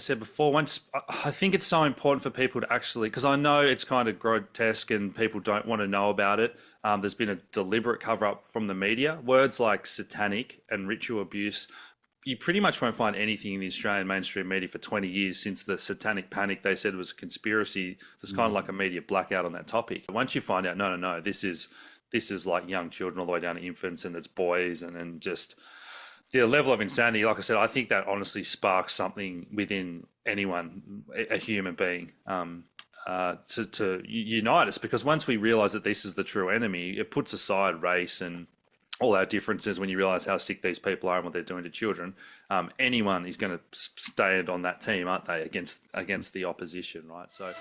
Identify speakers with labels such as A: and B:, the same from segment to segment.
A: said before, I think it's so important for people to actually, because I know it's kind of grotesque and people don't want to know about it. There's been a deliberate cover up from the media. Words like satanic and ritual abuse, you pretty much won't find anything in the Australian mainstream media for 20 years since the satanic panic they said was a conspiracy. There's kind of like a media blackout on that topic. Once you find out, no, this is like young children all the way down to infants and it's boys and just the level of insanity, like I said, I think that honestly sparks something within anyone, a human being, to unite us. Because once we realize that this is the true enemy, it puts aside race and all our differences. When you realize how sick these people are and what they're doing to children, anyone is going to stand on that team, aren't they, against the opposition, right? So.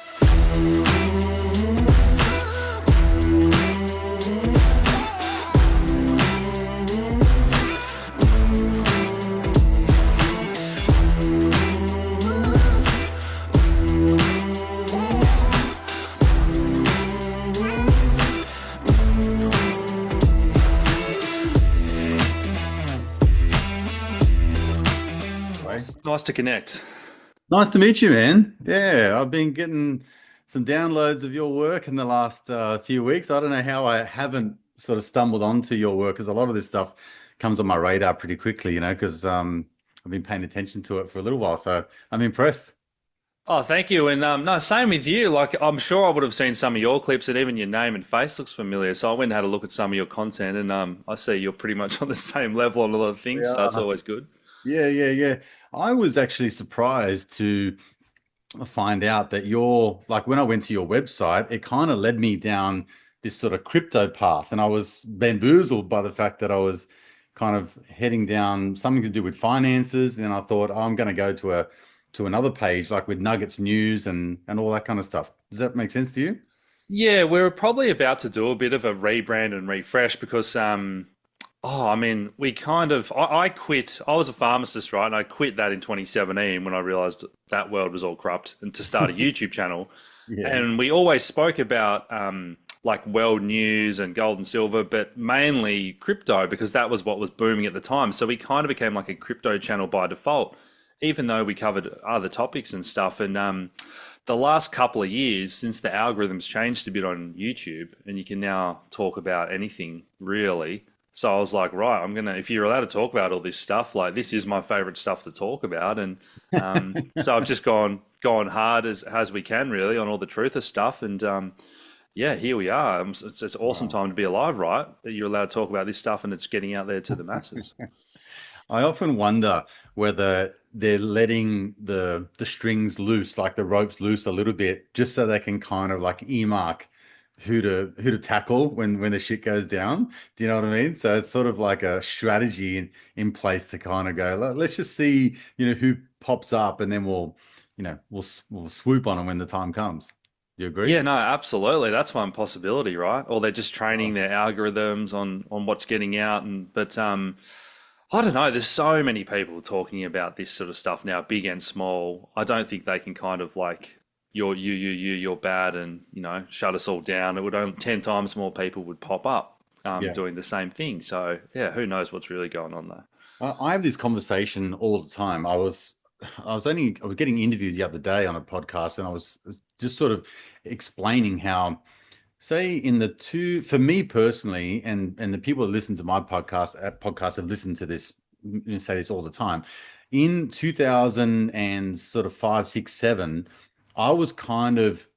A: Nice to connect.
B: Nice to meet you, man. Yeah, I've been getting some downloads of your work in the last few weeks. I don't know how I haven't sort of stumbled onto your work, because a lot of this stuff comes on my radar pretty quickly, because I've been paying attention to it for a little while. So I'm impressed.
A: Oh, thank you. And no, same with you. Like, I'm sure I would have seen some of your clips, and even your name and face looks familiar. So I went and had a look at some of your content, and I see you're pretty much on the same level on a lot of things. So that's
B: Yeah.
A: always good.
B: Yeah. I was actually surprised to find out that like when I went to your website, it kind of led me down this sort of crypto path. And I was bamboozled by the fact that I was kind of heading down something to do with finances. And then I thought, oh, I'm going to go to another page, like with Nuggets News and all that kind of stuff. Does that make sense to you?
A: Yeah, we're probably about to do a bit of a rebrand and refresh because, I mean, I quit. I was a pharmacist, right? And I quit that in 2017 when I realized that world was all corrupt and to start a YouTube channel.
B: Yeah.
A: And we always spoke about like world news and gold and silver, but mainly crypto because that was what was booming at the time. So we kind of became like a crypto channel by default, even though we covered other topics and stuff. And the last couple of years, since the algorithms changed a bit on YouTube, and you can now talk about anything really. So I was like, right, if you're allowed to talk about all this stuff, like this is my favorite stuff to talk about. And so I've just gone hard as we can really on all the truth of stuff. And yeah, here we are. It's an awesome time to be alive, right? That you're allowed to talk about this stuff and it's getting out there to the masses.
B: I often wonder whether they're letting the strings loose, like the ropes loose a little bit, just so they can kind of like earmark who to tackle when the shit goes down. Do you know what I mean? So it's sort of like a strategy in place to kind of go, let's just see, who pops up, and then we'll swoop on them when the time comes. Do you agree?
A: Yeah, no, absolutely. That's one possibility, right? Or they're just training their algorithms on what's getting out. But I don't know. There's so many people talking about this sort of stuff now, big and small. I don't think they can kind of like you're bad and shut us all down. It would only 10 times more people would pop up
B: Yeah.
A: doing the same thing. So yeah, who knows what's really going on there?
B: I have this conversation all the time. I was getting interviewed the other day on a podcast, and I was just sort of explaining how, say, for me personally, and the people that listen to my podcast have listened to this, say this all the time. In 2000 and sort of 5, 6, 7, I was kind of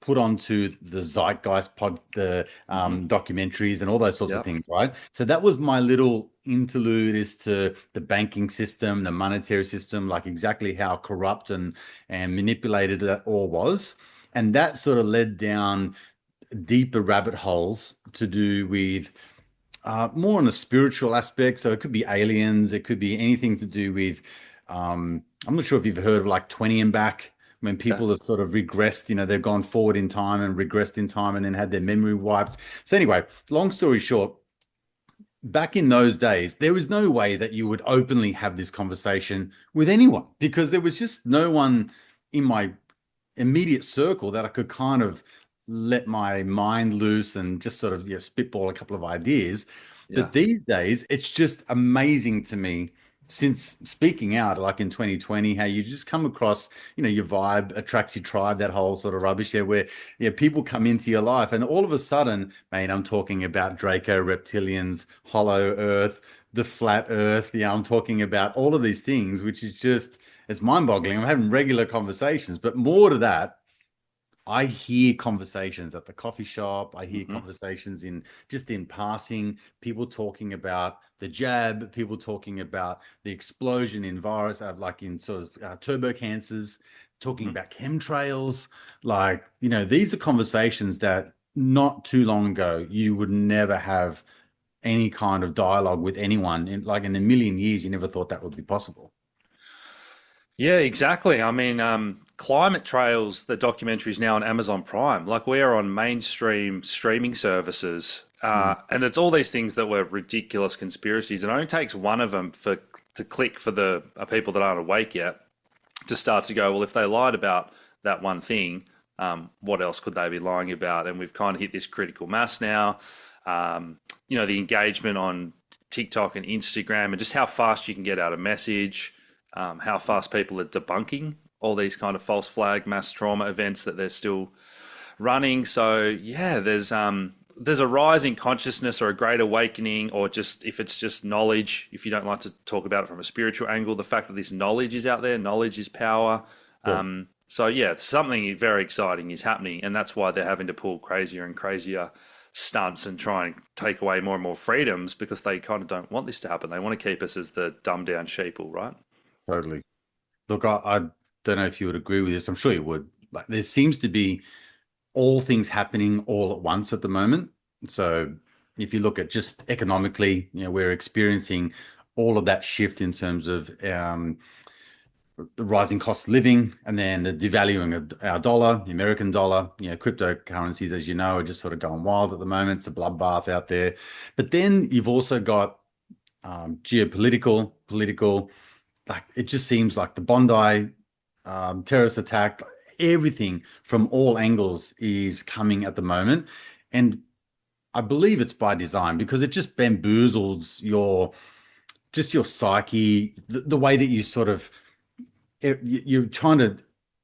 B: put onto the Zeitgeist the documentaries and all those sorts of
A: Yeah.
B: things, right? So that was my little interlude as to the banking system, the monetary system, like exactly how corrupt and manipulated that all was. And that sort of led down deeper rabbit holes to do with more on a spiritual aspect. So it could be aliens, it could be anything to do with, I'm not sure if you've heard of like 20 and back, when
A: Yeah.
B: people have sort of regressed, they've gone forward in time and regressed in time and then had their memory wiped. So anyway, long story short, back in those days, there was no way that you would openly have this conversation with anyone, because there was just no one in my immediate circle that I could kind of let my mind loose and just sort of spitball a couple of ideas.
A: Yeah.
B: But these days, it's just amazing to me since speaking out, like in 2020, how you just come across, your vibe attracts your tribe, that whole sort of rubbish there, where people come into your life, and all of a sudden, man, I'm talking about Draco reptilians, hollow Earth, the flat Earth. Yeah, I'm talking about all of these things, which is just it's mind-boggling. I'm having regular conversations, but more to that. I hear conversations at the coffee shop. I hear
A: Hmm.
B: conversations in just in passing, people talking about the jab, people talking about the explosion in virus, like in sort of turbo cancers, talking
A: Hmm.
B: about chemtrails. Like, these are conversations that not too long ago you would never have any kind of dialogue with anyone. Like in a million years, you never thought that would be possible.
A: Yeah, exactly. I mean, Climate Trails, the documentary is now on Amazon Prime. Like we are on mainstream streaming services,
B: Mm.
A: and it's all these things that were ridiculous conspiracies. It only takes one of them for to click for the people that aren't awake yet to start to go, well, if they lied about that one thing, what else could they be lying about? And we've kind of hit this critical mass now. The engagement on TikTok and Instagram, and just how fast you can get out a message, how fast people are debunking all these kind of false flag mass trauma events that they're still running. So yeah, there's a rise in consciousness or a great awakening, or just if it's just knowledge, if you don't like to talk about it from a spiritual angle, the fact that this knowledge is out there, knowledge is power.
B: Sure.
A: So yeah, something very exciting is happening, and that's why they're having to pull crazier and crazier stunts and try and take away more and more freedoms, because they kind of don't want this to happen. They want to keep us as the dumbed down sheeple, right?
B: Totally. Look, I don't know if you would agree with this. I'm sure you would. Like, there seems to be all things happening all at once at the moment. So if you look at just economically, we're experiencing all of that shift in terms of the rising cost of living, and then the devaluing of our dollar, the American dollar. Cryptocurrencies, as you know, are just sort of going wild at the moment. It's a bloodbath out there. But then you've also got geopolitical, political, like it just seems like the Bondi terrorist attack, everything from all angles is coming at the moment. And I believe it's by design because it just bamboozles your psyche, the way that you sort of you're trying to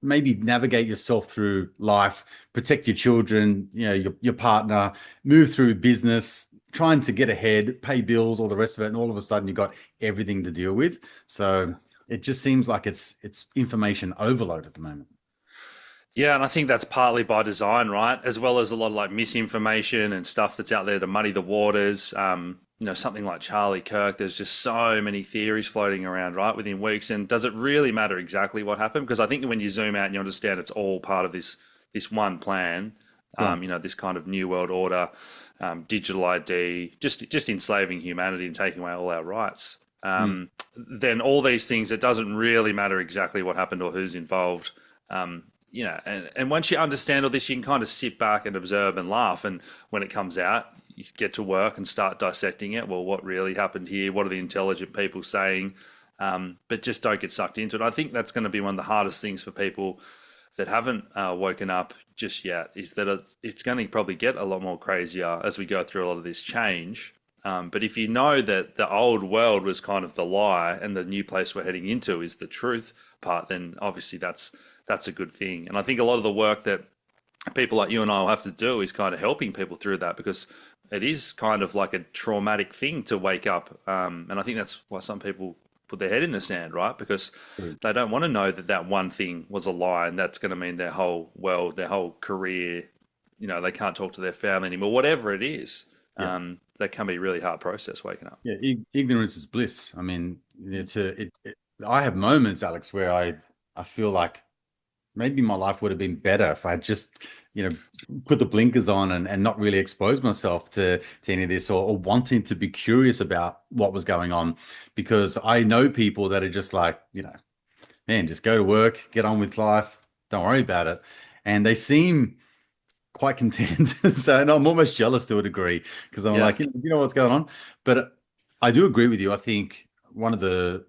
B: maybe navigate yourself through life, protect your children, your partner, move through business, trying to get ahead, pay bills, all the rest of it, and all of a sudden you've got everything to deal with. So it just seems like it's information overload at the moment.
A: Yeah, and I think that's partly by design, right? As well as a lot of like misinformation and stuff that's out there to muddy the waters. Something like Charlie Kirk, there's just so many theories floating around, right, within weeks. And does it really matter exactly what happened? Because I think when you zoom out and you understand it's all part of this one plan,
B: Sure.
A: this kind of new world order, digital ID, just enslaving humanity and taking away all our rights.
B: Mm.
A: Then all these things, it doesn't really matter exactly what happened or who's involved. And once you understand all this, you can kind of sit back and observe and laugh. And when it comes out, you get to work and start dissecting it. Well, what really happened here? What are the intelligent people saying? But just don't get sucked into it. I think that's going to be one of the hardest things for people that haven't woken up just yet, is that it's going to probably get a lot more crazier as we go through a lot of this change. But if you know that the old world was kind of the lie and the new place we're heading into is the truth part, then obviously that's a good thing. And I think a lot of the work that people like you and I will have to do is kind of helping people through that, because it is kind of like a traumatic thing to wake up. And I think that's why some people put their head in the sand, right? Because they don't want to know that that one thing was a lie, and that's going to mean their whole world, their whole career, they can't talk to their family anymore, whatever it is.
B: Yeah.
A: That can be a really hard process waking up.
B: Yeah. Ignorance is bliss. I mean, I have moments, Alex, where I feel like maybe my life would have been better if I had just, put the blinkers on and not really expose myself to any of this, or wanting to be curious about what was going on. Because I know people that are just like, man, just go to work, get on with life, don't worry about it. And they seem quite content. So, and I'm almost jealous to a degree because I'm
A: Yeah.
B: like, do you know what's going on? But I do agree with you. I think one of the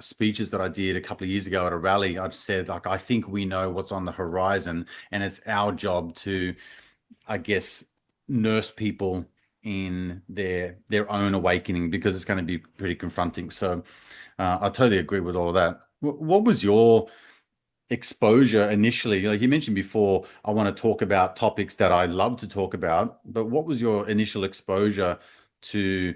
B: speeches that I did a couple of years ago at a rally, I said, like, I think we know what's on the horizon, and it's our job to, I guess, nurse people in their own awakening, because it's going to be pretty confronting. So I totally agree with all of that. What was your exposure initially? Like you mentioned before, I want to talk about topics that I love to talk about, but what was your initial exposure to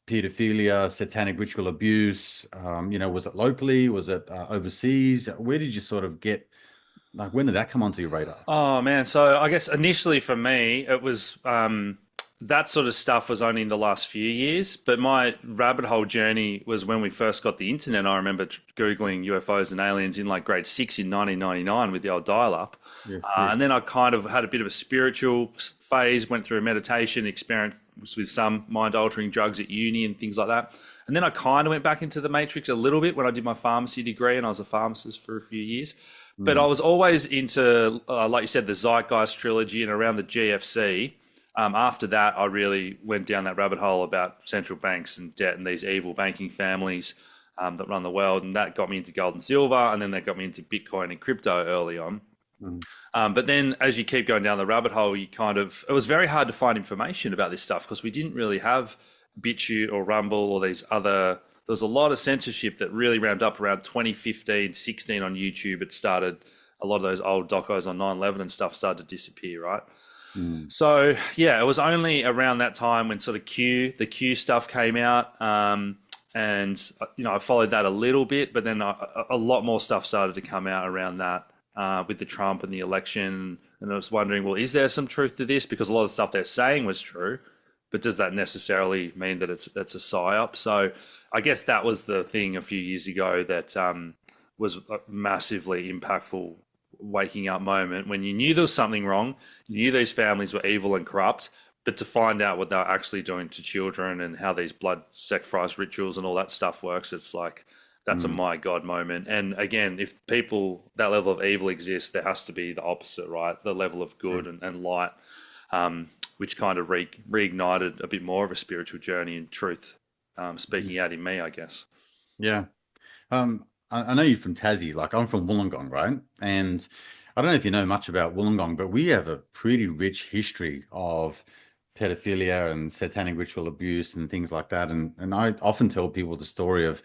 B: pedophilia, satanic ritual abuse? Was it locally? Was it overseas? Where did you sort of get, like, when did that come onto your radar?
A: Oh man, so I guess initially for me, it was that sort of stuff was only in the last few years. But my rabbit hole journey was when we first got the internet. I remember Googling UFOs and aliens in like grade six in 1999 with the old dial up.
B: Yeah,
A: And
B: sick.
A: then I kind of had a bit of a spiritual phase, went through a meditation experience with some mind altering drugs at uni and things like that. And then I kind of went back into the matrix a little bit when I did my pharmacy degree and I was a pharmacist for a few years. But I
B: Mm,
A: was always into, like you said, the Zeitgeist trilogy and around the GFC. After that, I really went down that rabbit hole about central banks and debt and these evil banking families that run the world. And that got me into gold and silver. And then that got me into Bitcoin and crypto early on.
B: mm,
A: But then as you keep going down the rabbit hole, it was very hard to find information about this stuff because we didn't really have BitChute or Rumble or these other, there was a lot of censorship that really ramped up around 2015, 16 on YouTube. It started, a lot of those old docos on 9/11 and stuff started to disappear, right?
B: mm,
A: So yeah, it was only around that time when sort of the Q stuff came out. And I followed that a little bit, but then a lot more stuff started to come out around that with the Trump and the election. And I was wondering, well, is there some truth to this? Because a lot of stuff they're saying was true, but does that necessarily mean that it's a psyop? So I guess that was the thing a few years ago that was a massively impactful waking up moment when you knew there was something wrong, you knew these families were evil and corrupt, but to find out what they're actually doing to children and how these blood sacrifice rituals and all that stuff works, it's like that's a
B: mm.
A: my God moment. And again, if people, that level of evil exists, there has to be the opposite, right? The level of good and light, which kind of reignited a bit more of a spiritual journey and truth speaking out in me, I guess.
B: Yeah. I know you're from Tassie, like I'm from Wollongong, right? And I don't know if you know much about Wollongong, but we have a pretty rich history of pedophilia and satanic ritual abuse and things like that. And I often tell people the story of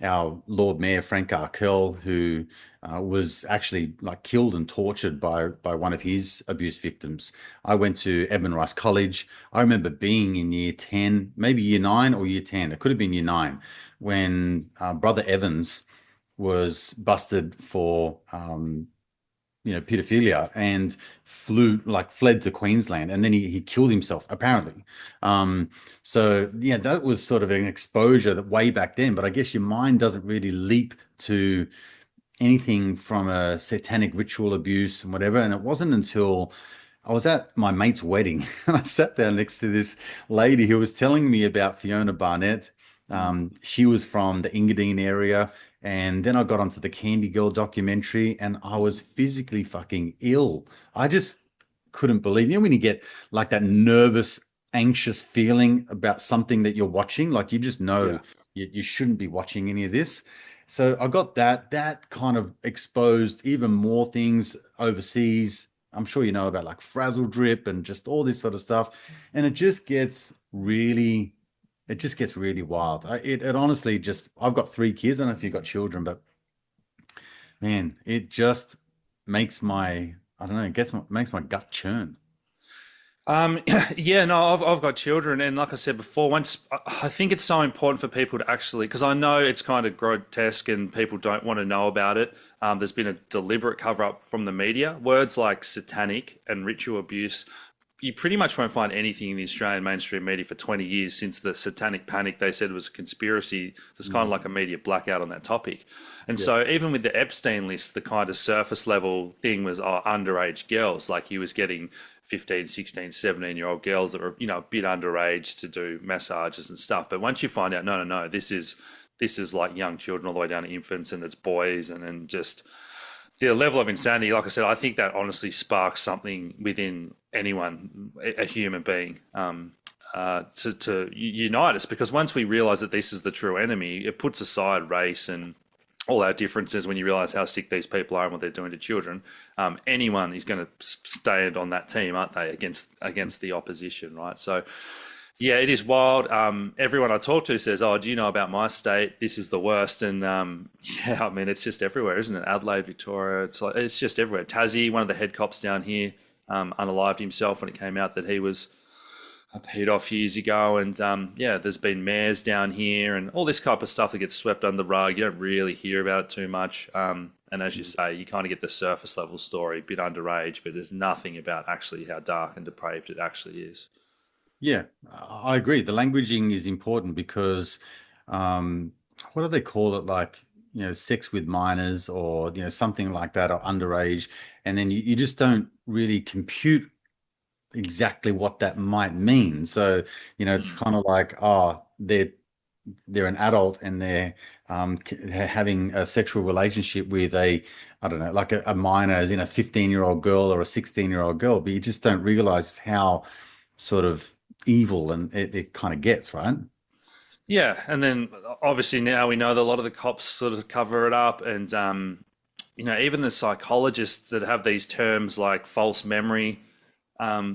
B: our Lord Mayor Frank Arkell, who was actually like killed and tortured by one of his abuse victims. I went to Edmund Rice College. I remember being in year 10, maybe year 9 or year 10. It could have been year 9 when Brother Evans was busted for pedophilia and fled to Queensland, and then he killed himself apparently. So yeah, that was sort of an exposure that way back then. But I guess your mind doesn't really leap to anything from a satanic ritual abuse and whatever. And it wasn't until I was at my mate's wedding and I sat there next to this lady who was telling me about Fiona Barnett. She was from the Engadine area. And then I got onto the Candy Girl documentary and I was physically fucking ill. I just couldn't believe, when you get like that nervous, anxious feeling about something that you're watching, like you just know
A: Yeah.
B: you shouldn't be watching any of this. So I got that kind of exposed even more things overseas. I'm sure you know about like frazzle drip and just all this sort of stuff. And it just gets really wild. It honestly just, I've got 3 kids. I don't know if you've got children, but man, it just makes I don't know, makes my gut churn.
A: Um, yeah, no, I've got children, and like I said before, once I think it's so important for people to actually, because I know it's kind of grotesque and people don't want to know about it. There's been a deliberate cover up from the media. Words like satanic and ritual abuse, you pretty much won't find anything in the Australian mainstream media for 20 years since the satanic panic they said was a conspiracy. There's kind of like a media blackout on that topic. And
B: Yeah.
A: so even with the Epstein list, the kind of surface level thing was underage girls. Like he was getting 15, 16, 17-year-old girls that were, a bit underage to do massages and stuff. But once you find out, no, this is like young children all the way down to infants and it's boys and just the level of insanity, like I said, I think that honestly sparks something within anyone, a human being, to unite us. Because once we realize that this is the true enemy, it puts aside race and all our differences. When you realize how sick these people are and what they're doing to children, anyone is going to stand on that team, aren't they, against the opposition, right? So Yeah, it is wild. Everyone I talk to says, "Oh, do you know about my state? This is the worst." And yeah, I mean, it's just everywhere, isn't it? Adelaide, Victoria, it's just everywhere. Tassie, one of the head cops down here, unalived himself when it came out that he was peed off years ago. And yeah, there's been mayors down here and all this type of stuff that gets swept under the rug. You don't really hear about it too much. And as you say, you kind of get the surface level story, a bit underage, but there's nothing about actually how dark and depraved it actually is.
B: Yeah, I agree. The languaging is important because um, what do they call it? Like, sex with minors or, something like that or underage. And then you just don't really compute exactly what that might mean. So, it's kind of like, oh, they're an adult and they're having a sexual relationship with I don't know, like a minor, as in a 15-year-old girl or a 16-year-old girl, but you just don't realize how sort of evil and it kind of gets, right?
A: Yeah, and then obviously now we know that a lot of the cops sort of cover it up, and even the psychologists that have these terms like false memory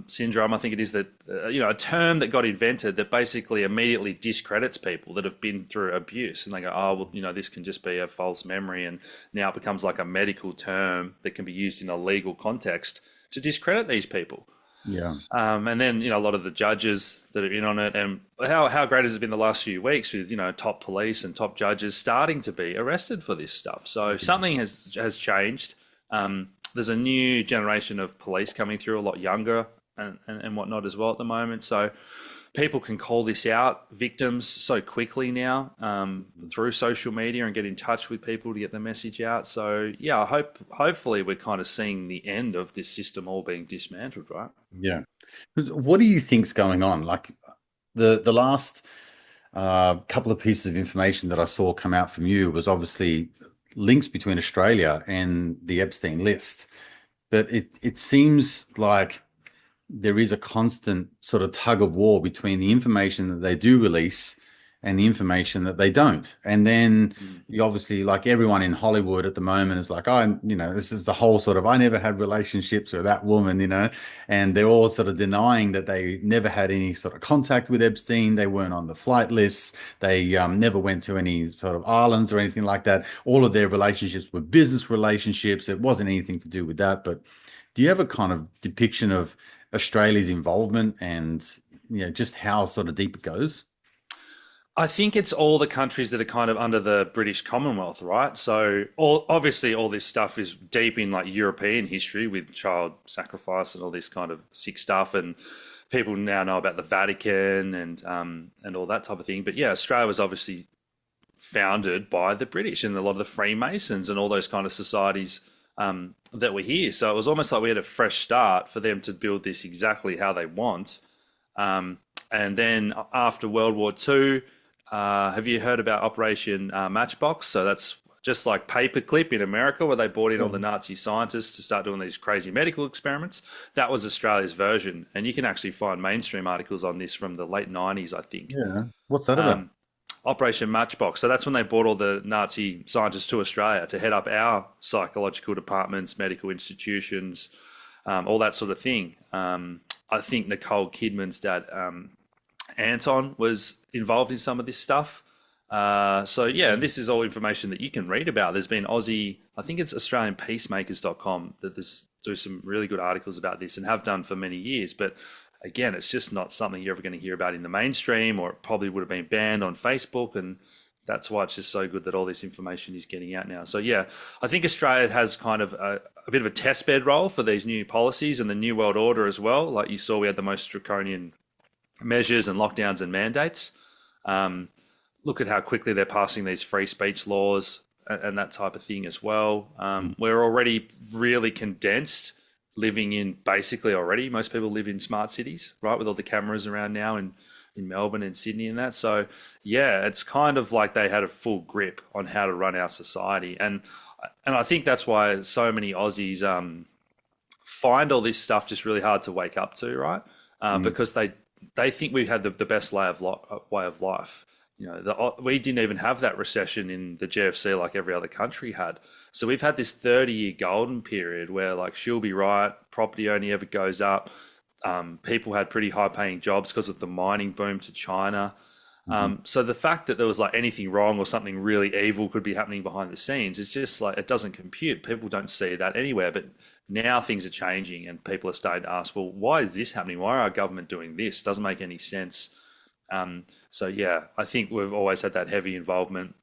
A: syndrome. I think it is that a term that got invented that basically immediately discredits people that have been through abuse, and they go, oh well, this can just be a false memory, and now it becomes like a medical term that can be used in a legal context to discredit these people.
B: Yeah.
A: And then a lot of the judges that are in on it, and how great has it been the last few weeks with top police and top judges starting to be arrested for this stuff. So something has changed. There's a new generation of police coming through, a lot younger and whatnot as well at the moment. So people can call this out, victims, so quickly now through social media and get in touch with people to get the message out. So yeah, hopefully we're kind of seeing the end of this system all being dismantled, right?
B: Yeah. What do you think's going on? Like the last couple of pieces of information that I saw come out from you was obviously links between Australia and the Epstein list. But it seems like there is a constant sort of tug of war between the information that they do release and the information that they don't. And then
A: Mm.
B: you obviously, like everyone in Hollywood at the moment is like, I, this is the whole sort of, I never had relationships with that woman, and they're all sort of denying that they never had any sort of contact with Epstein. They weren't on the flight lists. They never went to any sort of islands or anything like that. All of their relationships were business relationships. It wasn't anything to do with that. But do you have a kind of depiction of Australia's involvement and just how sort of deep it goes?
A: I think it's all the countries that are kind of under the British Commonwealth, right? So obviously all this stuff is deep in like European history with child sacrifice and all this kind of sick stuff, and people now know about the Vatican and all that type of thing. But yeah, Australia was obviously founded by the British and a lot of the Freemasons and all those kind of societies that were here. So it was almost like we had a fresh start for them to build this exactly how they want. And then after World War II, have you heard about Operation Matchbox? So that's just like Paperclip in America, where they brought in all the Nazi scientists to start doing these crazy medical experiments. That was Australia's version. And you can actually find mainstream articles on this from the late 90s, I think.
B: Yeah. What's that about?
A: Operation Matchbox. So that's when they brought all the Nazi scientists to Australia to head up our psychological departments, medical institutions, all that sort of thing. I think Nicole Kidman's dad, Anton, was involved in some of this stuff. So yeah, this is all information that you can read about. There's been Aussie, I think it's AustralianPeacemakers.com that do some really good articles about this and have done for many years. But again, it's just not something you're ever going to hear about in the mainstream, or it probably would have been banned on Facebook. And that's why it's just so good that all this information is getting out now. So yeah, I think Australia has kind of a bit of a test bed role for these new policies and the New World Order as well. Like you saw, we had the most draconian measures and lockdowns and mandates. Look at how quickly they're passing these free speech laws and that type of thing as well. We're already really condensed, living in basically already. Most people live in smart cities, right, with all the cameras around now in Melbourne and Sydney and that. So yeah, it's kind of like they had a full grip on how to run our society. And I think that's why so many Aussies find all this stuff just really hard to wake up to, right? Because they think we had the best way of life. We didn't even have that recession in the GFC like every other country had. So we've had this 30-year golden period where like she'll be right, property only ever goes up, People had pretty high paying jobs because of the mining boom to China.
B: Mhm.
A: So the fact that there was like anything wrong or something really evil could be happening behind the scenes is just like it doesn't compute. People don't see that anywhere. But now things are changing and people are starting to ask, well, why is this happening? Why are our government doing this? Doesn't make any sense. So yeah, I think we've always had that heavy involvement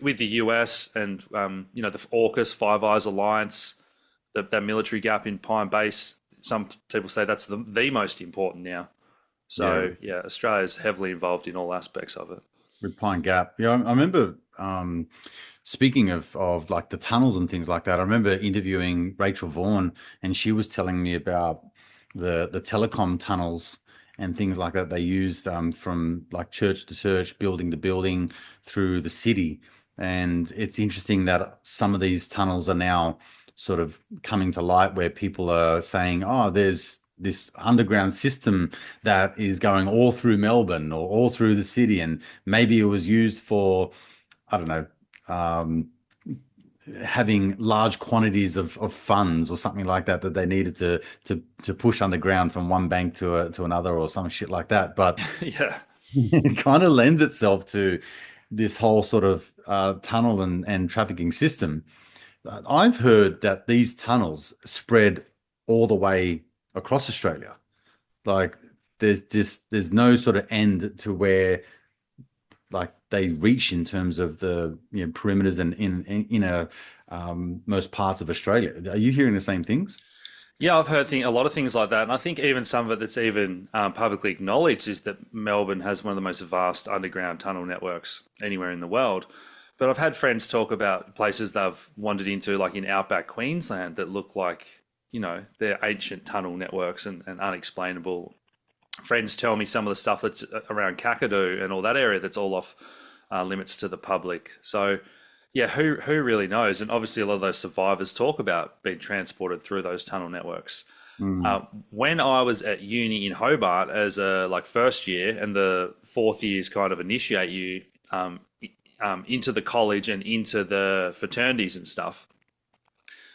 A: with the US and the AUKUS Five Eyes Alliance, that military gap in Pine Base. Some people say that's the most important now.
B: Yeah,
A: So yeah, Australia's heavily involved in all aspects of it.
B: with Pine Gap. Yeah, I remember speaking of like the tunnels and things like that. I remember interviewing Rachel Vaughan, and she was telling me about the telecom tunnels and things like that they used from like church to church, building to building through the city. And it's interesting that some of these tunnels are now sort of coming to light where people are saying, oh, there's this underground system that is going all through Melbourne or all through the city, and maybe it was used for, I don't know, um, having large quantities of funds or something like that that they needed to push underground from one bank to another or some shit like that. But
A: Yeah.
B: it kind of lends itself to this whole sort of tunnel and trafficking system. I've heard that these tunnels spread all the way across Australia. Like there's no sort of end to where like they reach in terms of the perimeters and in a most parts of Australia. Are you hearing the same things?
A: Yeah, I've heard a lot of things like that, and I think even some of it that's even publicly acknowledged is that Melbourne has one of the most vast underground tunnel networks anywhere in the world. But I've had friends talk about places they've wandered into, like in outback Queensland, that look like they're ancient tunnel networks and unexplainable. Friends tell me some of the stuff that's around Kakadu and all that area that's all off limits to the public. So yeah, who really knows? And obviously, a lot of those survivors talk about being transported through those tunnel networks.
B: Mm,
A: When I was at uni in Hobart as a like first year, and the fourth years kind of initiate you into the college and into the fraternities and stuff,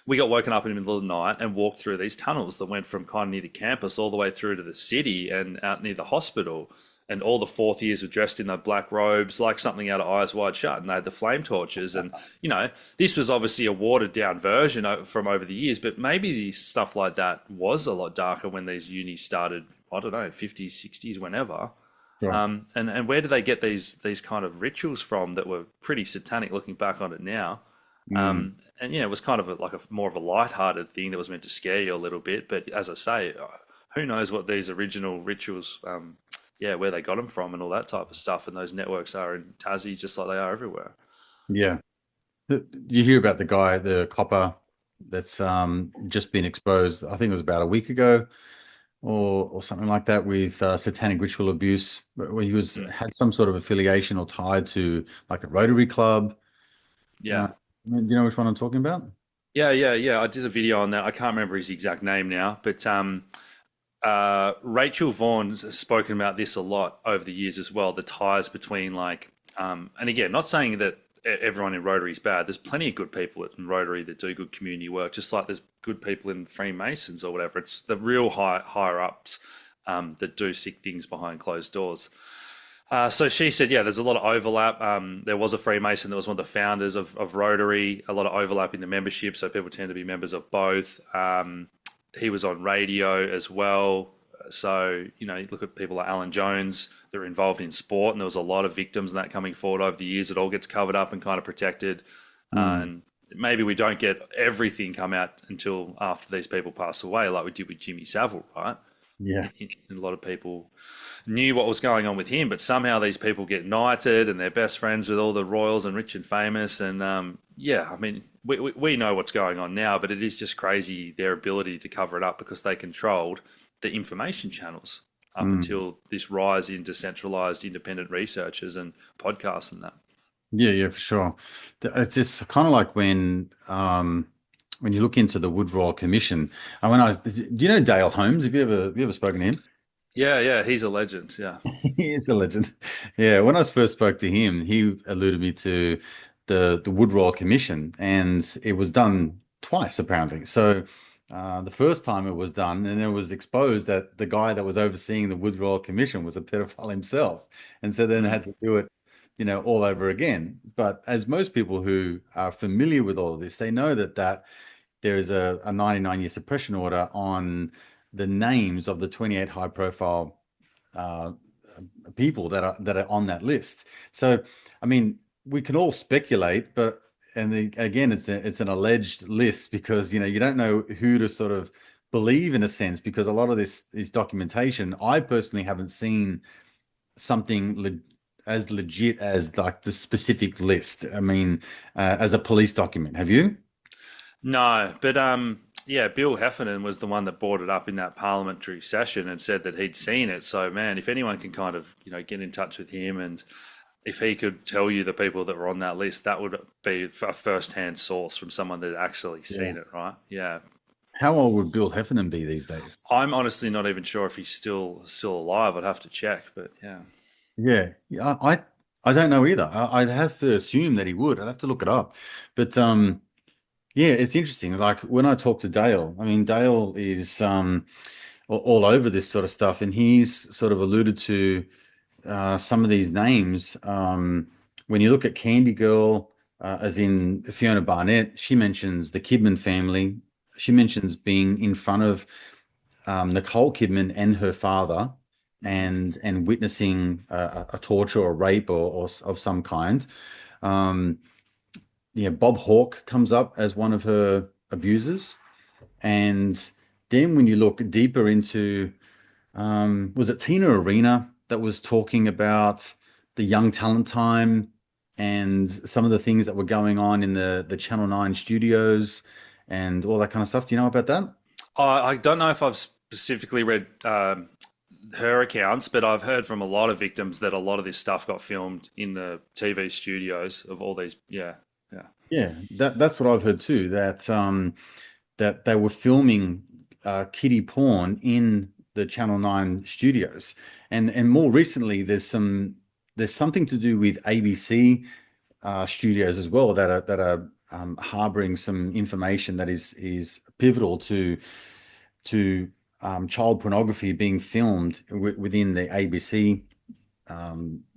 A: we got woken up in the middle of the night and walked through these tunnels that went from kind of near the campus all the way through to the city and out near the hospital. And all the fourth years were dressed in their black robes, like something out of Eyes Wide Shut, and they had the flame torches. And this was obviously a watered down version from over the years, but maybe stuff like that was a lot darker when these unis started. I don't know, 50s, 60s, whenever.
B: sure.
A: And where do they get these kind of rituals from that were pretty satanic looking back on it now?
B: Mm,
A: And yeah, it was kind of like a more of a light-hearted thing that was meant to scare you a little bit. But as I say, who knows what these original rituals, where they got them from and all that type of stuff. And those networks are in Tassie just like they are everywhere.
B: yeah. You hear about the guy, the copper that's just been exposed. I think it was about a week ago or something like that with satanic ritual abuse, where he was
A: Mm.
B: had some sort of affiliation or tied to like the Rotary Club.
A: Yeah.
B: Do you know which one I'm talking about?
A: Yeah. I did a video on that. I can't remember his exact name now, but Rachel Vaughan's spoken about this a lot over the years as well. The ties between and again, not saying that everyone in Rotary is bad. There's plenty of good people in Rotary that do good community work, just like there's good people in Freemasons or whatever. It's the real higher ups that do sick things behind closed doors. So she said, yeah, there's a lot of overlap. There was a Freemason that was one of the founders of Rotary, a lot of overlap in the membership. So people tend to be members of both. He was on radio as well. So, you look at people like Alan Jones, they're involved in sport, and there was a lot of victims in that coming forward over the years. It all gets covered up and kind of protected.
B: Mm,
A: And maybe we don't get everything come out until after these people pass away, like we did with Jimmy Savile, right?
B: yeah.
A: A lot of people knew what was going on with him, but somehow these people get knighted and they're best friends with all the royals and rich and famous. And I mean, we know what's going on now, but it is just crazy their ability to cover it up because they controlled the information channels up
B: Mm.
A: until this rise in decentralized independent researchers and podcasts and that.
B: Yeah, for sure. It's just kind of like when you look into the Woodrow Commission. And do you know Dale Holmes? Have you ever spoken to him?
A: Yeah, he's a legend. Yeah.
B: He is a legend. Yeah, when I first spoke to him, he alluded me to the Woodrow Commission, and it was done twice apparently. So the first time it was done, and it was exposed that the guy that was overseeing the Wood Royal Commission was a pedophile himself, and so then had
A: Mm.
B: to do it, all over again. But as most people who are familiar with all of this, they know that there is a 99-year suppression order on the names of the 28 high-profile uh, people that are on that list. So, I mean, we can all speculate, but again, it's an alleged list because you don't know who to sort of believe in a sense because a lot of this is documentation. I personally haven't seen something as legit as like the specific list. I mean, as a police document. Have you?
A: No, but yeah, Bill Heffernan was the one that brought it up in that parliamentary session and said that he'd seen it. So man, if anyone can kind of get in touch with him, and if he could tell you the people that were on that list, that would be a first-hand source from someone that actually
B: Yeah.
A: seen it, right? Yeah.
B: How old would Bill Heffernan be these days?
A: I'm honestly not even sure if he's still alive. I'd have to check, but yeah.
B: Yeah, yeah, I don't know either. I'd have to assume that he would. I'd have to look it up. But yeah, it's interesting. Like when I talk to Dale, I mean Dale is all over this sort of stuff, and he's sort of alluded to some of these names. When you look at Candy Girl, as in Fiona Barnett, she mentions the Kidman family. She mentions being in front of Nicole Kidman and her father,
A: Mm.
B: and witnessing a torture or rape or of some kind. Um, yeah, Bob Hawke comes up as one of her abusers, and then when you look deeper into, was it Tina Arena that was talking about the Young Talent Time and some of the things that were going on in the Channel 9 studios and all that kind of stuff? Do you know about that?
A: I don't know if I've specifically read her accounts, but I've heard from a lot of victims that a lot of this stuff got filmed in the TV studios of all these. Yeah, yeah.
B: Yeah, that's what I've heard too. That they were filming kiddie porn in the Channel 9 studios, and more recently, there's something to do with ABC studios as well that are harboring some information that is pivotal to child pornography being filmed within the ABC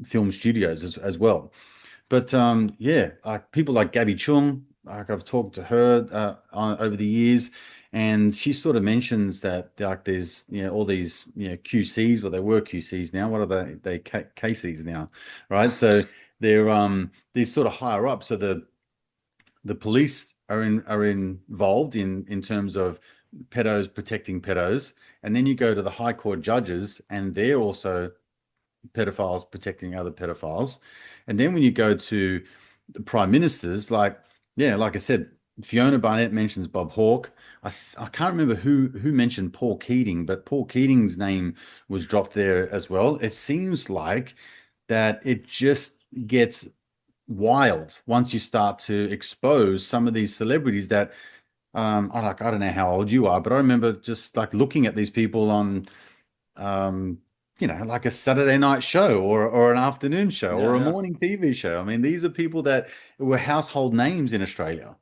B: film studios as well. But yeah, like people like Gabby Chung, like I've talked to her over the years, and she sort of mentions that like there's all these QCs, well they were QCs now. What are they KCs now, right? So they're these sort of higher up. So the police are involved in terms of pedos protecting pedos, and then you go to the high court judges, and they're also pedophiles protecting other pedophiles. And then when you go to the prime ministers, like, yeah, like I said, Fiona Barnett mentions Bob Hawke. I can't remember who mentioned Paul Keating, but Paul Keating's name was dropped there as well. It seems like that it just gets wild once you start to expose some of these celebrities that I don't know how old you are, but I remember just like looking at these people on um, like a Saturday night show or an afternoon show
A: Yeah,
B: or a
A: yeah.
B: morning TV show. I mean, these are people that were household names in Australia.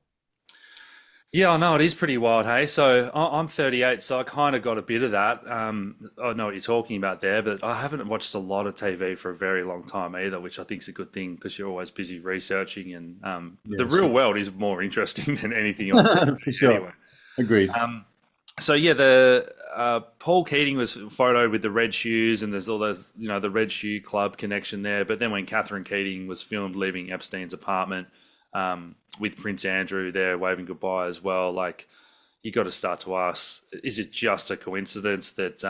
A: Yeah, I know it is pretty wild, hey. So I'm 38, so I kind of got a bit of that. I know what you're talking about there, but I haven't watched a lot of TV for a very long time either, which I think is a good thing because you're always busy researching, and the
B: Yeah,
A: real
B: sure.
A: world is more interesting than anything on TV
B: For sure.
A: anyway.
B: Agreed.
A: So yeah, the Paul Keating was photoed with the red shoes, and there's all those, the Red Shoe Club connection there. But then when Catherine Keating was filmed leaving Epstein's apartment with Prince Andrew there waving goodbye as well, like you got to start to ask: is it just a coincidence that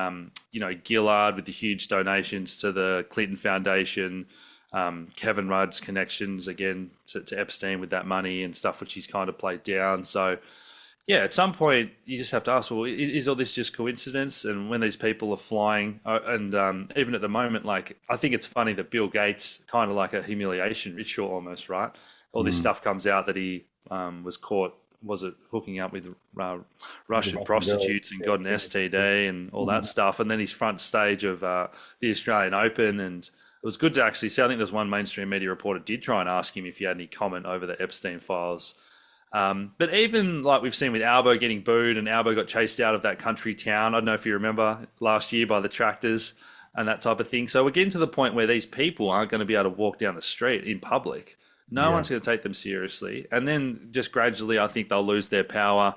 A: Gillard with the huge donations to the Clinton Foundation, Kevin Rudd's connections again to Epstein with that money and stuff, which he's kind of played down, so. Yeah, at some point you just have to ask, well, is all this just coincidence? And when these people are flying, and even at the moment, like I think it's funny that Bill Gates, kind of like a humiliation ritual almost, right? All this
B: Mm.
A: stuff comes out that he was caught, was it hooking up with
B: The
A: Russian
B: Russian girl.
A: prostitutes and
B: Yeah,
A: got an
B: yeah,
A: STD and all that
B: yeah.
A: stuff, and then he's front stage of the Australian Open, and it was good to actually see. I think there's one mainstream media reporter did try and ask him if he had any comment over the Epstein files But even like we've seen with Albo getting booed and Albo got chased out of that country town. I don't know if you remember last year by the tractors and that type of thing. So we're getting to the point where these people aren't going to be able to walk down the street in public. No
B: Yeah.
A: one's going to take them seriously. And then just gradually, I think they'll lose their power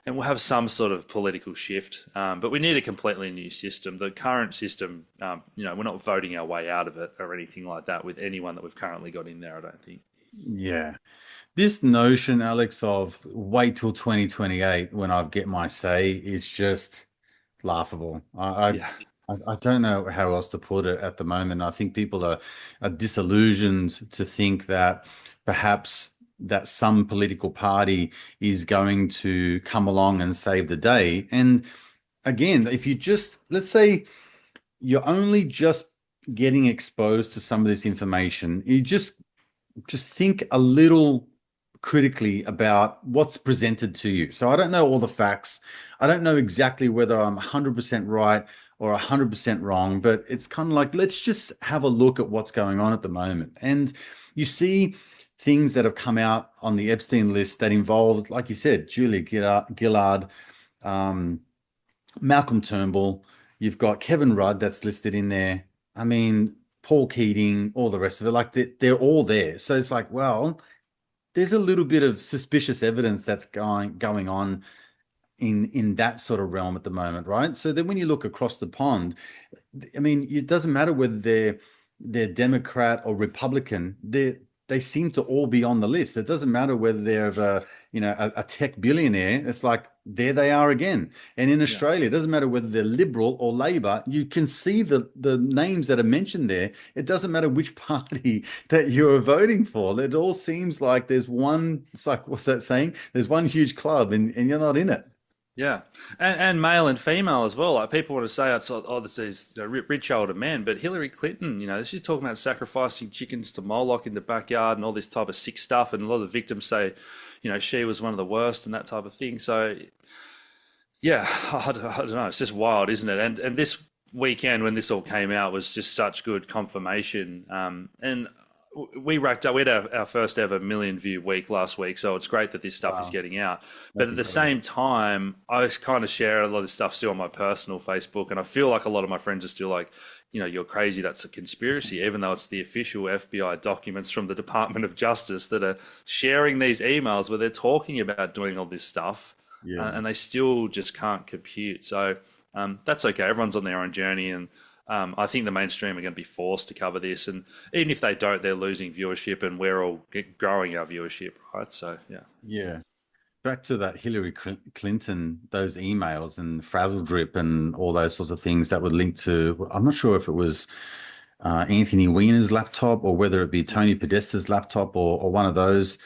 A: and we'll have some sort of political shift. But we need a completely new system. The current system, we're not voting our way out of it or anything like that with anyone that we've currently got in there, I don't think.
B: Yeah. This notion, Alex, of wait till 2028 when I get my say is just laughable.
A: Yeah.
B: I don't know how else to put it at the moment. I think people are disillusioned to think that perhaps that some political party is going to come along and save the day. And again, if you just, let's say you're only just getting exposed to some of this information, you just think a little critically about what's presented to you. So I don't know all the facts. I don't know exactly whether I'm 100% right or 100% wrong, but it's kind of like, let's just have a look at what's going on at the moment. And you see things that have come out on the Epstein list that involved, like you said, Julia Gillard, um, Malcolm Turnbull. You've got Kevin Rudd that's listed in there. I mean, Paul Keating, all the rest of it. Like they're all there. So it's like, well, there's a little bit of suspicious evidence that's going on in that sort of realm at the moment, right? So then when you look across the pond, I mean, it doesn't matter whether they're Democrat or Republican. They seem to all be on the list. It doesn't matter whether they're a tech billionaire. It's like there they are again. And in
A: Yeah.
B: Australia, it doesn't matter whether they're Liberal or Labor. You can see the names that are mentioned there. It doesn't matter which party that you're voting for. It all seems like there's one. It's like, what's that saying? There's one huge club, and you're not in it.
A: Yeah, and male and female as well. Like people want to say, oh, this is rich older men, but Hillary Clinton, she's talking about sacrificing chickens to Moloch in the backyard and all this type of sick stuff. And a lot of the victims say, she was one of the worst and that type of thing. So yeah, I don't know. It's just wild, isn't it? And this weekend when this all came out was just such good confirmation. And we racked up. We had our first ever million view week last week, so it's great that this stuff is
B: Wow,
A: getting out. But
B: that's
A: at the
B: incredible.
A: same time, I kind of share a lot of this stuff still on my personal Facebook, and I feel like a lot of my friends are still like, you're crazy. That's a conspiracy, even though it's the official FBI documents from the Department of Justice that are sharing these emails where they're talking about doing all this stuff,
B: Yeah.
A: and they still just can't compute. So that's okay. Everyone's on their own journey, and I think the mainstream are going to be forced to cover this, and even if they don't, they're losing viewership, and we're all growing our viewership, right? So yeah,
B: Yeah. Back to that Hillary Clinton, those emails and frazzle drip and all those sorts of things that were linked to, I'm not sure if it was Anthony Weiner's laptop or whether it be Tony Podesta's laptop or one of those.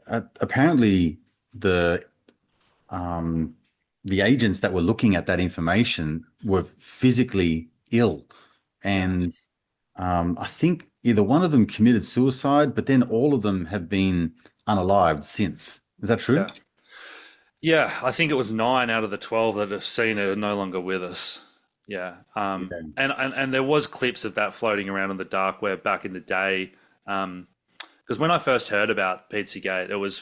B: Apparently, the um, the agents that were looking at that information were physically ill,
A: yeah,
B: and I think either one of them committed suicide, but then all of them have been unalived since. Is that true?
A: yeah, yeah. I think it was 9 out of the 12 that have seen it are no longer with us. Yeah,
B: Yeah.
A: and there was clips of that floating around on the dark web back in the day. Because when I first heard about Pizzagate, it was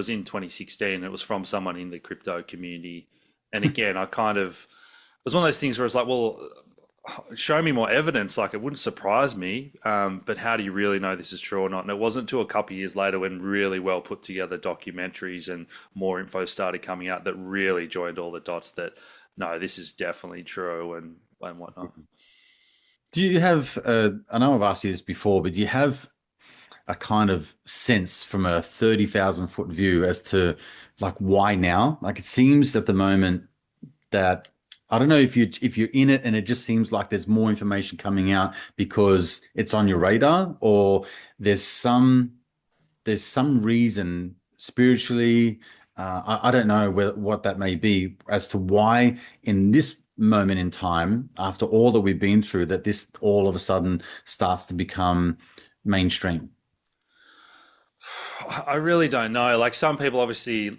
A: in 2016. It was from someone in the crypto community, and again, it was one of those things where it's like, well, show me more evidence. Like it wouldn't surprise me, but how do you really know this is true or not? And it wasn't until a couple of years later when really well put together documentaries and more info started coming out that really joined all the dots that no, this is definitely true and whatnot.
B: Do you have, I know I've asked you this before, but do you have a kind of sense from a 30,000 foot view as to like why now? Like it seems at the moment that I don't know if you're in it and it just seems like there's more information coming out because it's on your radar or there's some there's some reason spiritually, I don't know what that may be as to why in this moment in time, after all that we've been through, that this all of a sudden starts to become mainstream.
A: I really don't know. Like some people obviously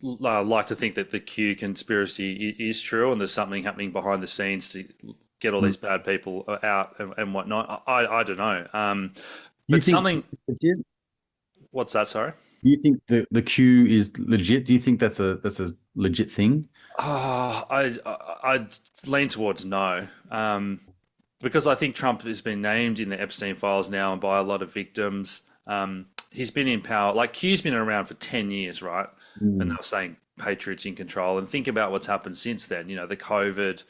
A: like to think that the Q conspiracy is true and there's something happening behind the scenes to get all
B: Mm.
A: these bad people out and whatnot. I don't know.
B: Do you
A: But
B: think
A: something,
B: it's legit?
A: what's that? Sorry.
B: Do you think the queue is legit? Do you think that's a legit thing?
A: I'd lean towards no, because I think Trump has been named in the Epstein files now and by a lot of victims. He's been in power. Like Q's been around for 10 years, right? And they
B: Mm.
A: were saying Patriots in control. And think about what's happened since then. The COVID,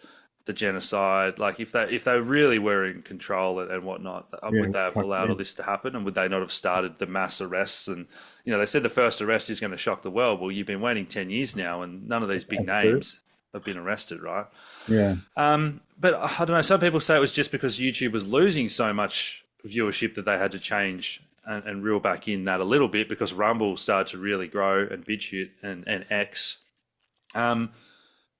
A: the genocide. Like if they really were in control and whatnot,
B: Yeah,
A: would they have
B: fuck
A: allowed
B: yeah.
A: all this to happen? And would they not have started the mass arrests? And they said the first arrest is going to shock the world. Well, you've been waiting 10 years now, and none of these big
B: That's true.
A: names have been arrested, right?
B: Yeah.
A: But I don't know. Some people say it was just because YouTube was losing so much viewership that they had to change and reel back in that a little bit because Rumble started to really grow and BitChute and X. Um,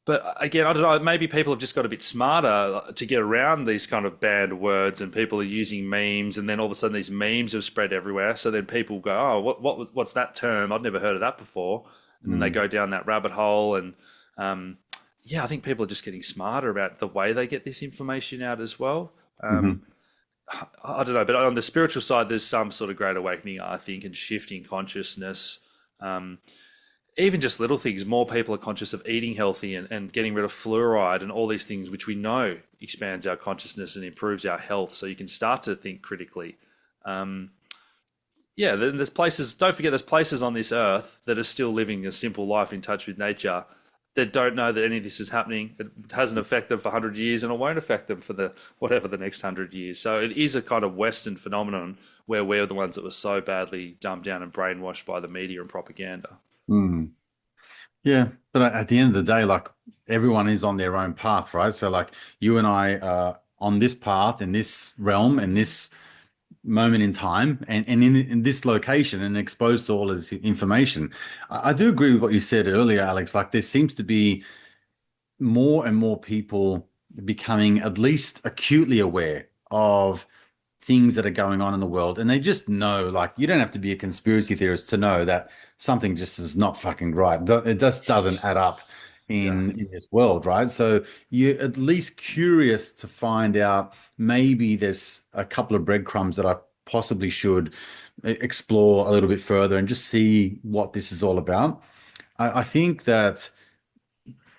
A: but again, I don't know. Maybe people have just got a bit smarter to get around these kind of banned words, and people are using memes, and then all of a sudden these memes have spread everywhere. So then people go, "Oh, what's that term? I've never heard of that before." And then they
B: Mm.
A: go down that rabbit hole, and yeah, I think people are just getting smarter about the way they get this information out as well.
B: Hmm.
A: I don't know, but on the spiritual side, there's some sort of great awakening, I think, and shifting consciousness. Um, Even just little things, more people are conscious of eating healthy and getting rid of fluoride and all these things, which we know expands our consciousness and improves our health. So you can start to think critically. Um, yeah, then there's places, don't forget, there's places on this earth that are still living a simple life in touch with nature that don't know that any of this is happening. It hasn't affected them for 100 years and it won't affect them for the whatever the next 100 years. So it is a kind of Western phenomenon where we're the ones that were so badly dumbed down and brainwashed by the media and propaganda.
B: Mm. Yeah, but at the end of the day, like everyone is on their own path, right? So like you and I are on this path in this realm in this moment in time and in this location and exposed to all of this information. I do agree with what you said earlier, Alex. Like there seems to be more and more people becoming at least acutely aware of things that are going on in the world. And they just know, like, you don't have to be a conspiracy theorist to know that something just is not fucking right. It just doesn't add up
A: Yeah.
B: in this world, right? So you're at least curious to find out maybe there's a couple of breadcrumbs that I possibly should explore a little bit further and just see what this is all about. I think that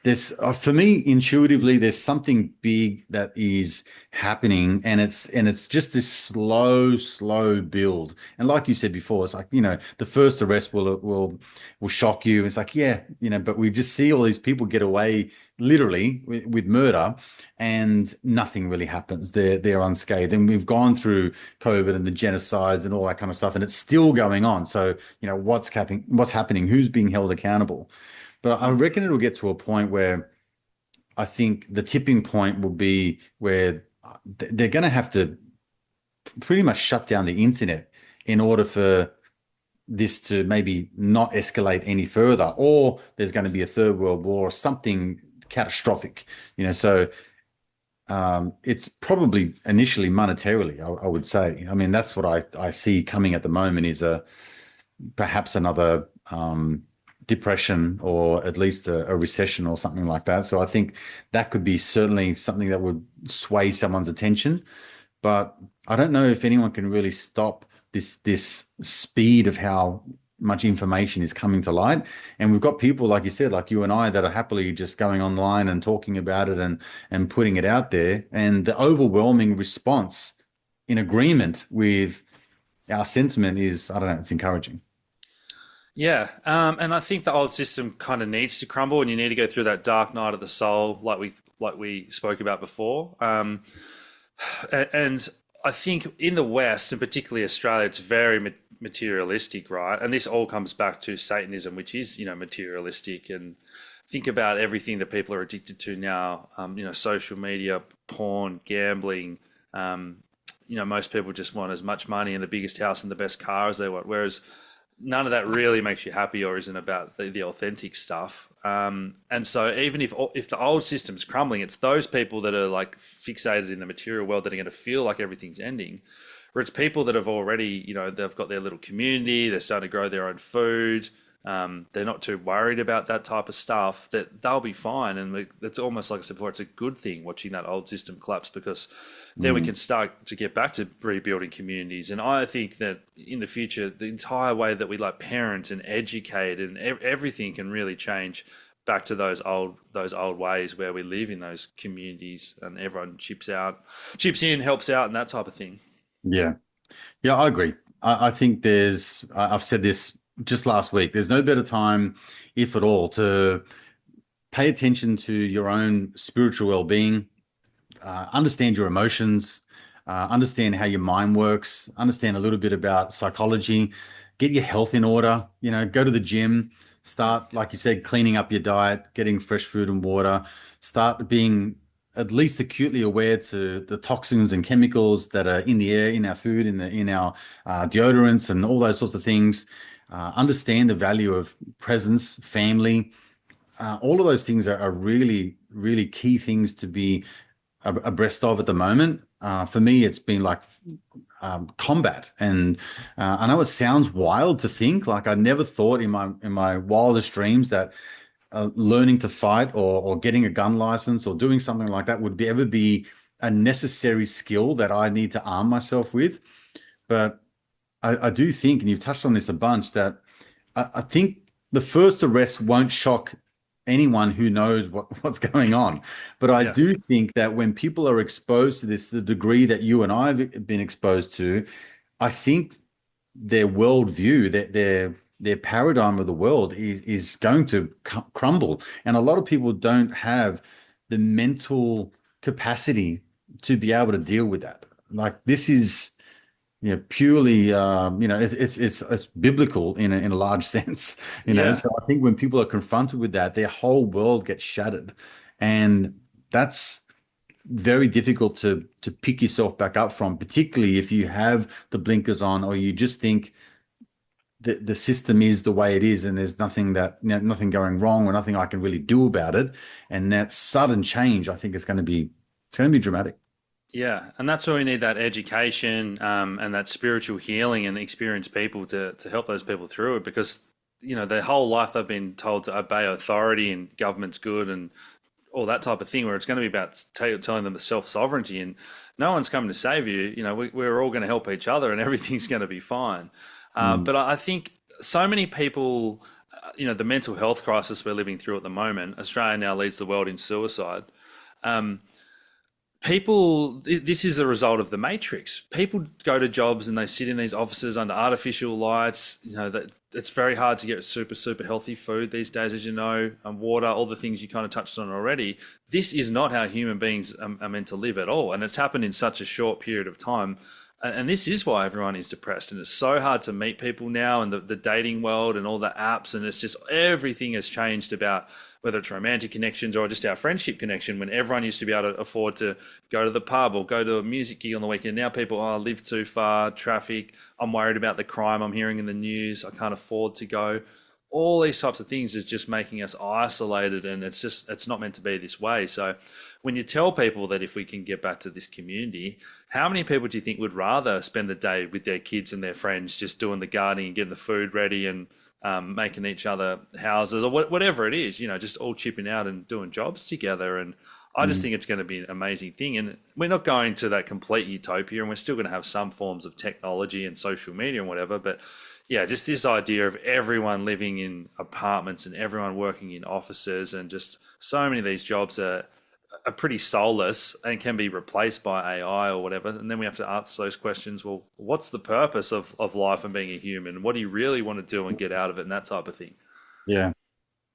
B: there's for me intuitively there's something big that is happening and it's just this slow build, and like you said before, it's like the first arrest will shock you. It's like, yeah, but we just see all these people get away literally with murder and nothing really happens. They're unscathed, and we've gone through COVID and the genocides and all that kind of stuff and it's still going on. So what's happening, who's being held accountable? But I reckon it'll get to a point where I think the tipping point will be where they're going to have to pretty much shut down the internet in order for this to maybe not escalate any further, or there's going to be a third world war or something catastrophic. So it's probably initially monetarily, I would say. I mean, that's what I see coming at the moment is perhaps another depression or at least a recession or something like that. So I think that could be certainly something that would sway someone's attention. But I don't know if anyone can really stop this speed of how much information is coming to light. And we've got people, like you said, like you and I, that are happily just going online and talking about it and putting it out there. And the overwhelming response in agreement with our sentiment is, I don't know, it's encouraging.
A: Yeah, and I think the old system kind of needs to crumble, and you need to go through that dark night of the soul, like we spoke about before. And I think in the West, and particularly Australia, it's very materialistic, right? And this all comes back to Satanism, which is materialistic. And think about everything that people are addicted to now. Social media, porn, gambling. Most people just want as much money and the biggest house and the best car as they want. Whereas none of that really makes you happy or isn't about the authentic stuff. And so even if the old system's crumbling, it's those people that are like fixated in the material world that are going to feel like everything's ending. Where it's people that have already, they've got their little community, they're starting to grow their own food, they're not too worried about that type of stuff, that they'll be fine. And it's almost like I said before, it's a good thing watching that old system collapse, because then we
B: Mm.
A: can start to get back to rebuilding communities. And I think that in the future, the entire way that we like parent and educate and everything can really change back to those old ways where we live in those communities and everyone chips in, helps out, and that type of thing.
B: Yeah. Yeah, I agree. I think I've said this just last week, there's no better time, if at all, to pay attention to your own spiritual well-being, understand your emotions, understand how your mind works, understand a little bit about psychology, get your health in order, go to the gym, start, like you said, cleaning up your diet, getting fresh food and water, start being at least acutely aware to the toxins and chemicals that are in the air, in our food, in our deodorants, and all those sorts of things. Understand the value of presence, family. All of those things are really, really key things to be abreast of at the moment. For me, it's been like combat, and I know it sounds wild to think. Like I never thought in my wildest dreams that learning to fight or getting a gun license or doing something like that would ever be a necessary skill that I need to arm myself with. But I do think, and you've touched on this a bunch, that I think the first arrest won't shock anyone who knows what's going on. But I
A: Yeah.
B: do think that when people are exposed to this, the degree that you and I have been exposed to, I think their worldview, their paradigm of the world is going to crumble. And a lot of people don't have the mental capacity to be able to deal with that. Like this is purely, it's biblical in a large sense,
A: Yeah.
B: So I think when people are confronted with that, their whole world gets shattered, and that's very difficult to pick yourself back up from, particularly if you have the blinkers on or you just think that the system is the way it is and there's nothing going wrong or nothing I can really do about it. And that sudden change, I think, it's going to be dramatic.
A: Yeah, and that's where we need that education, and that spiritual healing and experienced people to help those people through it, because their whole life they've been told to obey authority and government's good and all that type of thing, where it's going to be about telling them the self-sovereignty, and no one's coming to save you. We're all going to help each other and everything's going to be fine.
B: Mm,
A: But I think so many people, the mental health crisis we're living through at the moment, Australia now leads the world in suicide. Um, this is a result of the matrix. People go to jobs and they sit in these offices under artificial lights. That it's very hard to get super healthy food these days, as you know, and water, all the things you kind of touched on already. This is not how human beings are meant to live at all, and it's happened in such a short period of time. And this is why everyone is depressed, and it's so hard to meet people now, and the dating world and all the apps, and it's just everything has changed about whether it's romantic connections or just our friendship connection. When everyone used to be able to afford to go to the pub or go to a music gig on the weekend, now people, oh, I live too far, traffic, I'm worried about the crime I'm hearing in the news, I can't afford to go. All these types of things is just making us isolated, and it's not meant to be this way. So when you tell people that if we can get back to this community, how many people do you think would rather spend the day with their kids and their friends just doing the gardening and getting the food ready and making each other houses or whatever it is, just all chipping out and doing jobs together? And I just
B: mm,
A: think it's going to be an amazing thing. And we're not going to that complete utopia, and we're still going to have some forms of technology and social media and whatever. But yeah, just this idea of everyone living in apartments and everyone working in offices, and just so many of these jobs are pretty soulless and can be replaced by AI or whatever. And then we have to ask those questions. Well, what's the purpose of life and being a human? What do you really want to do and get out of it, and that type of thing?
B: yeah.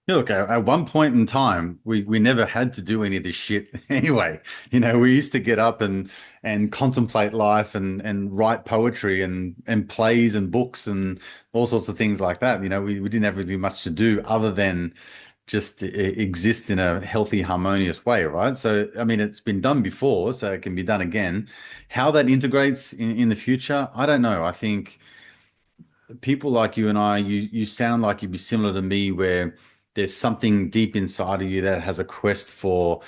B: Yeah, look, at one point in time, we never had to do any of this shit anyway. We used to get up and contemplate life and write poetry and plays and books and all sorts of things like that. We didn't have really much to do other than just exist in a healthy, harmonious way, right? So, I mean, it's been done before, so it can be done again. How that integrates in the future, I don't know. I think people like you and I, you sound like you'd be similar to me, where there's something deep inside of you that has a quest for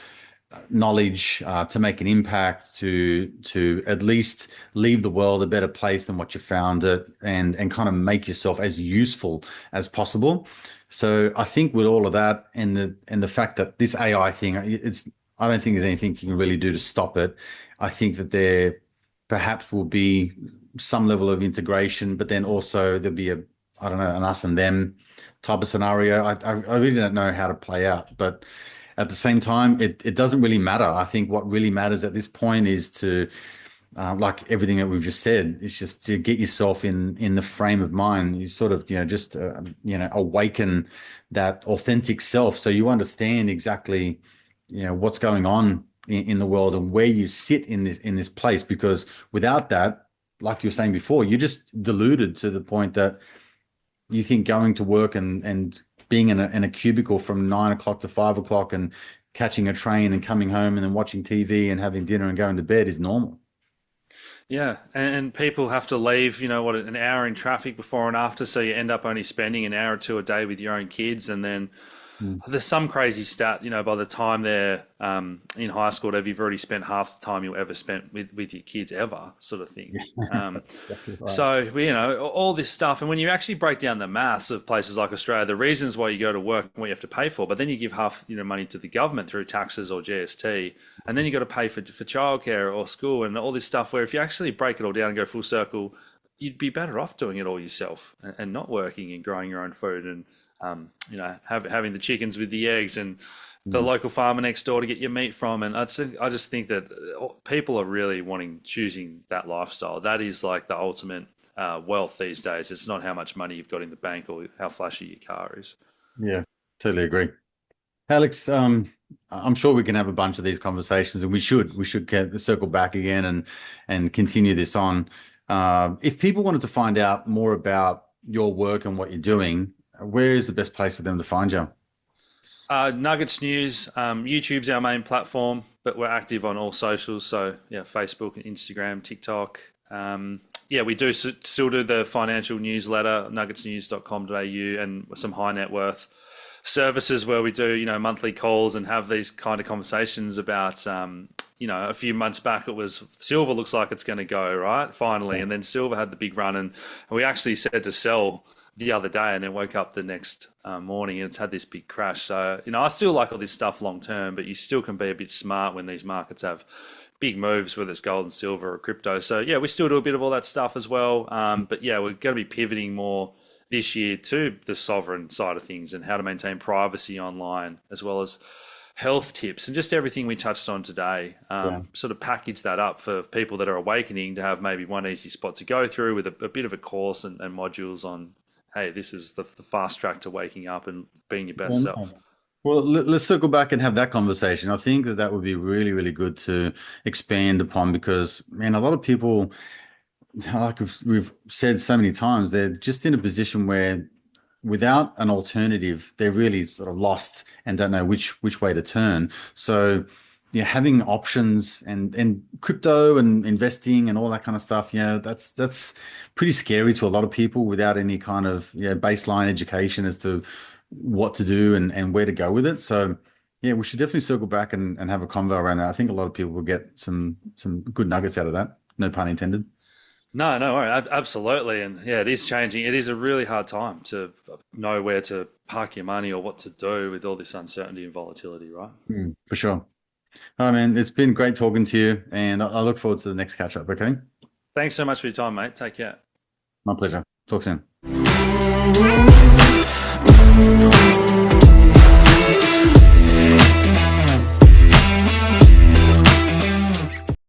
B: knowledge to make an impact, to at least leave the world a better place than what you found it, and kind of make yourself as useful as possible. So I think with all of that and the fact that this AI thing, I don't think there's anything you can really do to stop it. I think that there perhaps will be some level of integration, but then also there'll be I don't know, an us and them type of scenario. I really don't know how to play out, but at the same time, it doesn't really matter. I think what really matters at this point is to, like everything that we've just said, is just to get yourself in the frame of mind. You sort of, just awaken that authentic self, so you understand exactly, what's going on in the world and where you sit in this place. Because without that, like you were saying before, you're just deluded to the point that you think going to work and being in a cubicle from 9 o'clock to 5 o'clock and catching a train and coming home and then watching TV and having dinner and going to bed is normal.
A: Yeah, and people have to leave, an hour in traffic before and after, so you end up only spending an hour or two a day with your own kids, and then
B: Mm.
A: there's some crazy stat, by the time they're in high school, whatever, you've already spent half the time you'll ever spent with your kids ever, sort of thing. Um,
B: That's exactly right.
A: so, all this stuff. And when you actually break down the maths of places like Australia, the reasons why you go to work and what you have to pay for, but then you give half, money to the government through taxes or GST, and then you got to pay for childcare or school and all this stuff, where if you actually break it all down and go full circle, you'd be better off doing it all yourself and not working and growing your own food and having the chickens with the eggs and the
B: Mm.
A: local farmer next door to get your meat from. And I just think that people are really choosing that lifestyle. That is like the ultimate wealth these days. It's not how much money you've got in the bank or how flashy your car is.
B: Yeah, totally agree. Alex, I'm sure we can have a bunch of these conversations, and we should get circle back again and continue this on. If people wanted to find out more about your work and what you're doing, where is the best place for them to find you?
A: Nuggets News, YouTube's our main platform, but we're active on all socials. So yeah, Facebook, Instagram, TikTok. Yeah, we do still do the financial newsletter, nuggetsnews.com.au, and some high net worth services where we do, monthly calls and have these kind of conversations about, a few months back it was silver looks like it's going to go right finally, and then silver had the big run, and we actually said to sell the other day, and then woke up the next morning and it's had this big crash. So, I still like all this stuff long term, but you still can be a bit smart when these markets have big moves, whether it's gold and silver or crypto. So yeah, we still do a bit of all that stuff as well. But yeah, we're going to be pivoting more this year to the sovereign side of things and how to maintain privacy online, as well as health tips and just everything we touched on today.
B: Yeah.
A: Sort of package that up for people that are awakening to have maybe one easy spot to go through with a bit of a course and modules on, hey, this is the fast track to waking up and being your best self.
B: Well, let's circle back and have that conversation. I think that would be really, really good to expand upon because, man, a lot of people, like we've said so many times, they're just in a position where without an alternative, they're really sort of lost and don't know which way to turn. So, yeah, having options and crypto and investing and all that kind of stuff, that's pretty scary to a lot of people without any kind of baseline education as to what to do and where to go with it. So, yeah, we should definitely circle back and have a convo around that. I think a lot of people will get some good nuggets out of that. No pun intended.
A: No, no, absolutely. And yeah, it is changing. It is a really hard time to know where to park your money or what to do with all this uncertainty and volatility, right?
B: For sure. All right, man. It's been great talking to you, and I look forward to the next catch up. Okay.
A: Thanks so much for your time, mate. Take care.
B: My pleasure. Talk soon.